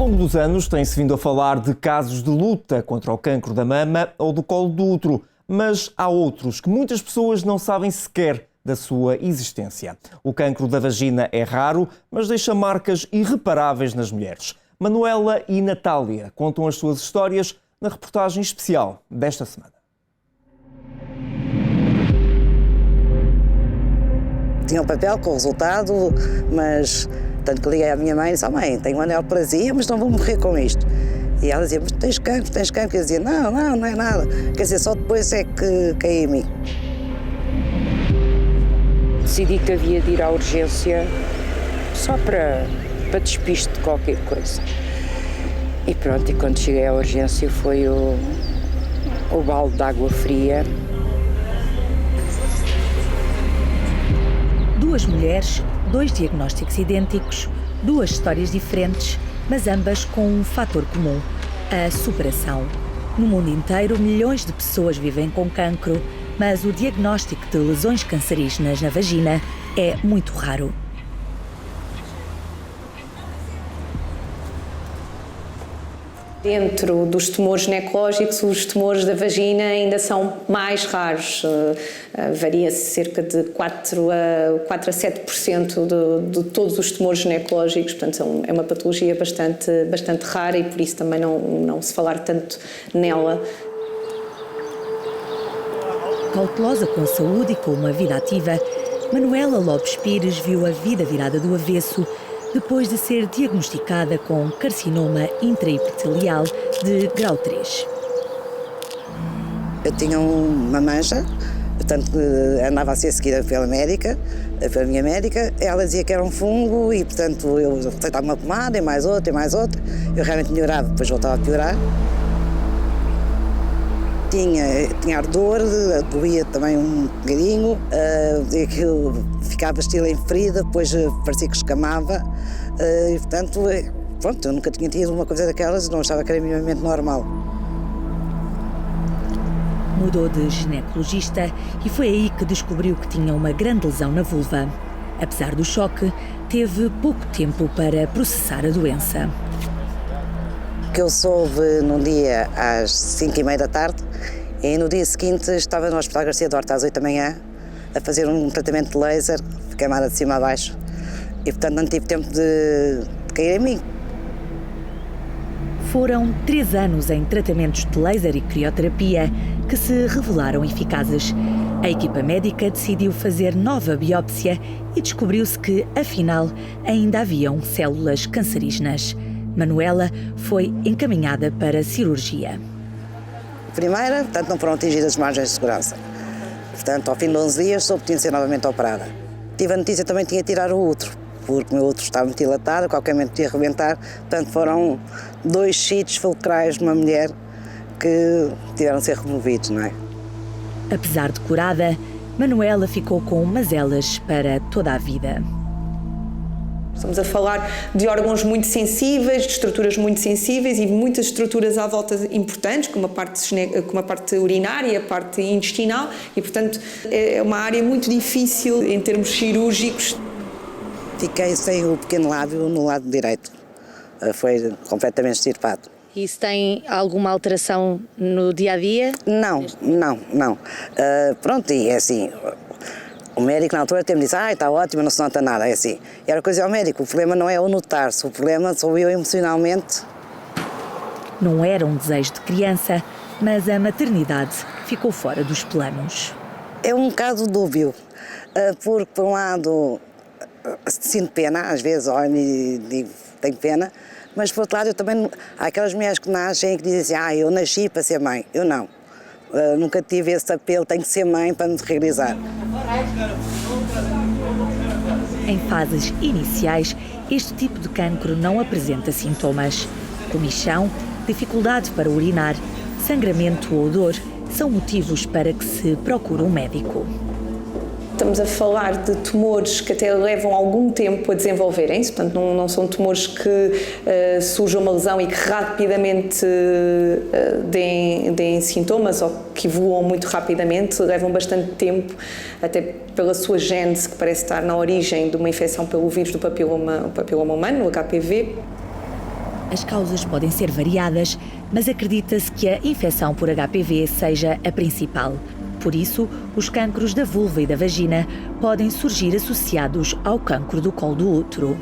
longo dos anos tem-se vindo a falar de casos de luta contra o cancro da mama ou do colo do útero, mas há outros que muitas pessoas não sabem sequer da sua existência. O cancro da vagina é raro, mas deixa marcas irreparáveis nas mulheres. Manuela e Natália contam as suas histórias na reportagem especial desta semana. Tinha um papel com o resultado, mas tanto que liguei à minha mãe e disse: "Oh mãe, tenho uma neoplasia, mas não vou morrer com isto." E ela dizia: "Mas tens cancro, tens cancro." Eu dizia: não é nada. Quer dizer, só depois é que caí em mim. Decidi que havia de ir à urgência só para despiste de qualquer coisa. E pronto, e quando cheguei à urgência foi o balde de água fria. Duas mulheres, dois diagnósticos idênticos, duas histórias diferentes, mas ambas com um fator comum: a superação. No mundo inteiro, milhões de pessoas vivem com cancro, mas o diagnóstico de lesões cancerígenas na vagina é muito raro. Dentro dos tumores ginecológicos, os tumores da vagina ainda são mais raros. Varia-se cerca de 4 a 7% de todos os tumores ginecológicos, portanto é uma patologia bastante rara e por isso também não se falar tanto nela. Cautelosa com a saúde e com uma vida ativa, Manuela Lopes Pires viu a vida virada do avesso depois de ser diagnosticada com carcinoma intraepitelial de grau 3. Eu tinha uma mancha, portanto andava a ser seguida pela minha médica. Ela dizia que era um fungo e, portanto, eu aceitava uma pomada e mais outra. Eu realmente melhorava, depois voltava a piorar. Tinha ardor, doía também um bocadinho, aquilo ficava estilo em ferida, depois parecia que escamava, e portanto, pronto, eu nunca tinha tido uma coisa daquelas, não achava que era minimamente normal. Mudou de ginecologista e foi aí que descobriu que tinha uma grande lesão na vulva. Apesar do choque, teve pouco tempo para processar a doença. Que eu soube num dia às 5h30 da tarde e no dia seguinte estava no Hospital Garcia Duarte às 8 da manhã a fazer um tratamento de laser, queimada de cima a baixo, e portanto não tive tempo de cair em mim. Foram 3 anos em tratamentos de laser e crioterapia que se revelaram eficazes. A equipa médica decidiu fazer nova biópsia e descobriu-se que, afinal, ainda haviam células cancerígenas. Manuela foi encaminhada para a cirurgia. Primeira, portanto, não foram atingidas as margens de segurança. Portanto, ao fim de 11 dias, soube que tinha de ser novamente operada. Tive a notícia também que tinha de tirar o útero, porque o meu útero estava muito dilatado, a qualquer momento ia arrebentar. Portanto, foram 2 sítios fulcrais de uma mulher que tiveram de ser removidos, não é? Apesar de curada, Manuela ficou com mazelas para toda a vida. Estamos a falar de órgãos muito sensíveis, de estruturas muito sensíveis e muitas estruturas à volta importantes, como a parte urinária, a parte intestinal, e, portanto, é uma área muito difícil em termos cirúrgicos. Fiquei sem o pequeno lábio no lado direito. Foi completamente extirpado. Isso tem alguma alteração no dia-a-dia? Não. Pronto, e é assim... O médico na altura até me disse: está ótimo, não se nota nada. É assim. E era coisa ao médico, o problema não é o notar-se, o problema sou eu emocionalmente. Não era um desejo de criança, mas a maternidade ficou fora dos planos. É um caso dúbio, porque por um lado sinto pena, às vezes olho e digo, tenho pena, mas por outro lado eu também, há aquelas mulheres que nascem e que dizem assim: eu nasci para ser mãe. Eu não. Nunca tive esse apelo, tenho que ser mãe para me realizar. Em fases iniciais, este tipo de cancro não apresenta sintomas. Comichão, dificuldade para urinar, sangramento ou dor são motivos para que se procure um médico. Estamos a falar de tumores que até levam algum tempo a desenvolverem-se, portanto não são tumores que surja uma lesão e que rapidamente deem sintomas ou que evoluam muito rapidamente, levam bastante tempo, até pela sua gênese, que parece estar na origem de uma infecção pelo vírus do papiloma humano, o HPV. As causas podem ser variadas, mas acredita-se que a infecção por HPV seja a principal. Por isso, os cancros da vulva e da vagina podem surgir associados ao cancro do colo do útero.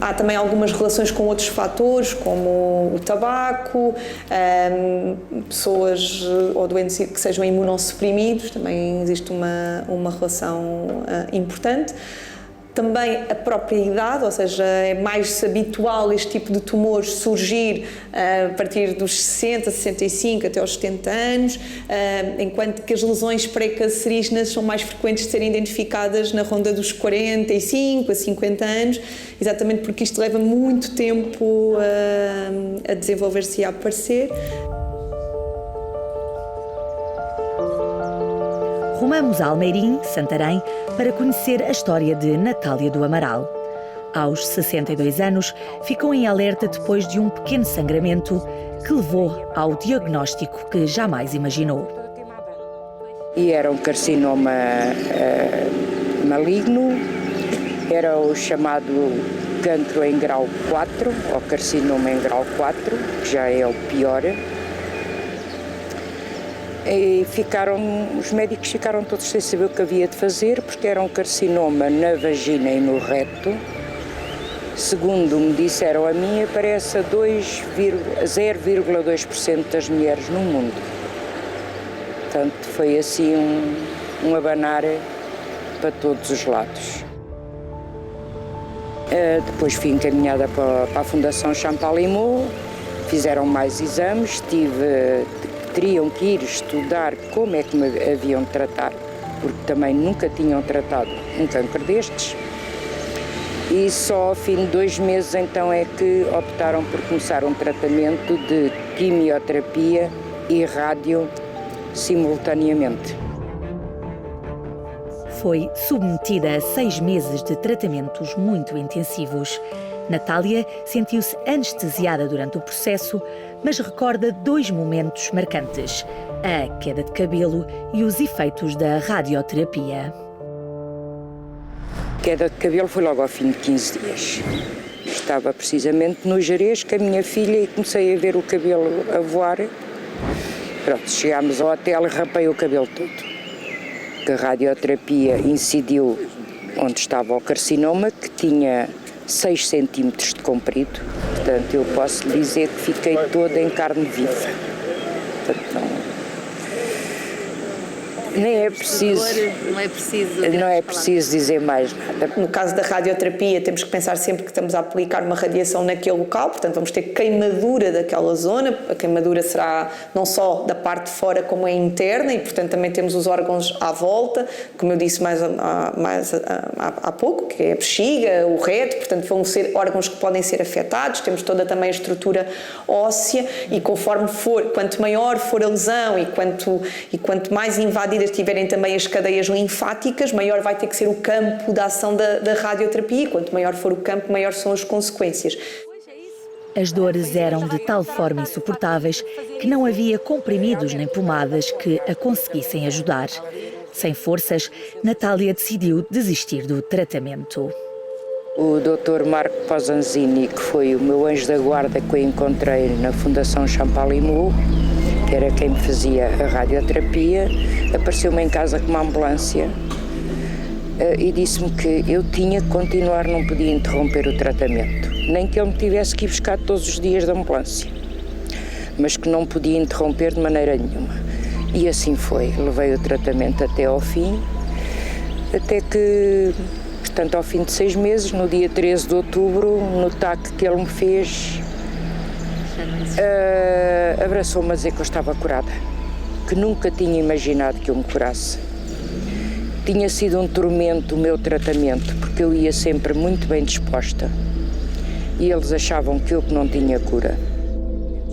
Há também algumas relações com outros fatores, como o tabaco, pessoas ou doentes que sejam imunossuprimidos, também existe uma relação importante. Também a própria idade, ou seja, é mais habitual este tipo de tumores surgir a partir dos 60, 65 até aos 70 anos, enquanto que as lesões pré-cancerígenas são mais frequentes de serem identificadas na ronda dos 45 a 50 anos, exatamente porque isto leva muito tempo a desenvolver-se e a aparecer. Rumamos a Almeirim, Santarém, para conhecer a história de Natália do Amaral. Aos 62 anos, ficou em alerta depois de um pequeno sangramento que levou ao diagnóstico que jamais imaginou. E era um carcinoma maligno, era o chamado cancro em grau 4, ou carcinoma em grau 4, que já é o pior. E os médicos ficaram todos sem saber o que havia de fazer, porque era um carcinoma na vagina e no reto. Segundo me disseram a mim, aparece a 0,2% das mulheres no mundo. Portanto, foi assim um abanar para todos os lados. Depois fui encaminhada para a Fundação Champalimau, fizeram mais exames, teriam que ir estudar como é que me haviam de tratar, porque também nunca tinham tratado um cancro destes. E só ao fim de 2 meses então é que optaram por começar um tratamento de quimioterapia e rádio simultaneamente. Foi submetida a 6 meses de tratamentos muito intensivos. Natália sentiu-se anestesiada durante o processo, mas recorda 2 momentos marcantes: a queda de cabelo e os efeitos da radioterapia. A queda de cabelo foi logo ao fim de 15 dias. Estava precisamente no Jerez com a minha filha e comecei a ver o cabelo a voar. Pronto, chegámos ao hotel e rapei o cabelo todo. A radioterapia incidiu onde estava o carcinoma, que tinha 6 centímetros de comprido. Portanto, eu posso lhe dizer que fiquei toda em carne viva. Portanto, nem é preciso. Não é preciso dizer mais nada. No caso da radioterapia, temos que pensar sempre que estamos a aplicar uma radiação naquele local, portanto vamos ter queimadura daquela zona. A queimadura será não só da parte de fora como é interna e, portanto, também temos os órgãos à volta, como eu disse mais há pouco, que é a bexiga, o reto, portanto vão ser órgãos que podem ser afetados. Temos toda também a estrutura óssea e conforme quanto maior for a lesão e quanto mais invadida tiverem também as cadeias linfáticas, maior vai ter que ser o campo da ação da radioterapia. Quanto maior for o campo, maior são as consequências. As dores eram de tal forma insuportáveis que não havia comprimidos nem pomadas que a conseguissem ajudar. Sem forças, Natália decidiu desistir do tratamento. O Dr. Marco Posanzini, que foi o meu anjo da guarda que eu encontrei na Fundação Champalimau, que era quem me fazia a radioterapia, apareceu-me em casa com uma ambulância e disse-me que eu tinha que continuar, não podia interromper o tratamento, nem que ele me tivesse que ir buscar todos os dias da ambulância, mas que não podia interromper de maneira nenhuma. E assim foi, levei o tratamento até ao fim, até que, portanto, ao fim de 6 meses, no dia 13 de outubro, no TAC que ele me fez, abraçou-me a dizer que eu estava curada, que nunca tinha imaginado que eu me curasse. Tinha sido um tormento o meu tratamento, porque eu ia sempre muito bem disposta e eles achavam que eu não tinha cura.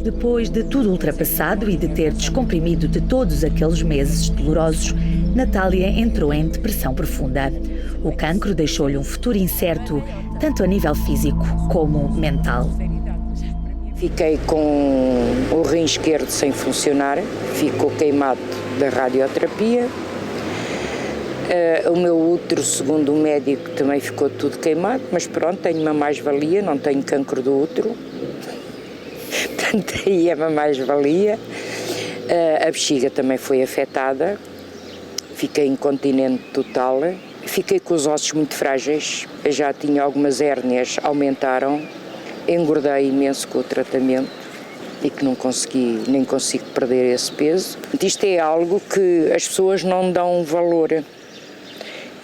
Depois de tudo ultrapassado e de ter descomprimido de todos aqueles meses dolorosos, Natália entrou em depressão profunda. O cancro deixou-lhe um futuro incerto, tanto a nível físico como mental. Fiquei com o rim esquerdo sem funcionar, ficou queimado da radioterapia. O meu útero, segundo o médico, também ficou tudo queimado, mas pronto, tenho uma mais-valia, não tenho cancro do útero. Portanto, aí é uma mais-valia. A bexiga também foi afetada, fiquei incontinente total, fiquei com os ossos muito frágeis, eu já tinha algumas hérnias, aumentaram, engordei imenso com o tratamento e que nem consigo perder esse peso. Isto é algo que as pessoas não dão valor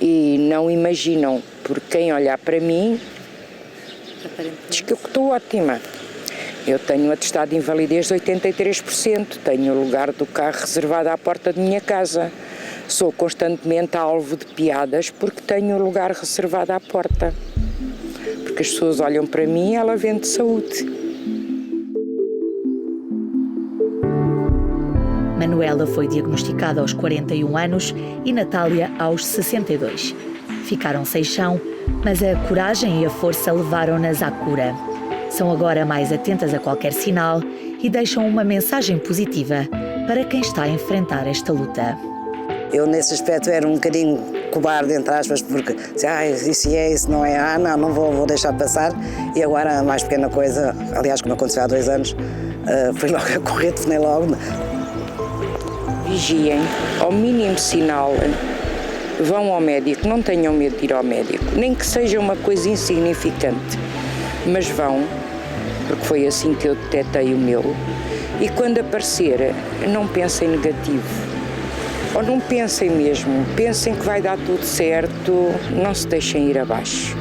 e não imaginam, porque quem olhar para mim diz que eu estou ótima. Eu tenho um atestado de invalidez de 83%, tenho o lugar do carro reservado à porta de minha casa. Sou constantemente alvo de piadas porque tenho o lugar reservado à porta. Porque as pessoas olham para mim e ela vende saúde. Manuela foi diagnosticada aos 41 anos e Natália aos 62. Ficaram sem chão, mas a coragem e a força levaram-nas à cura. São agora mais atentas a qualquer sinal e deixam uma mensagem positiva para quem está a enfrentar esta luta. Eu, nesse aspecto, era um bocadinho cobarde, entre aspas, porque isso não é, não vou deixar passar. E agora, a mais pequena coisa, aliás, como aconteceu há 2 anos, fui logo a correr, telefonei logo. Vigiem, ao mínimo sinal, vão ao médico, não tenham medo de ir ao médico, nem que seja uma coisa insignificante, mas vão, porque foi assim que eu detetei o meu. E quando aparecer, não pensem negativo, ou não pensem mesmo, pensem que vai dar tudo certo, não se deixem ir abaixo.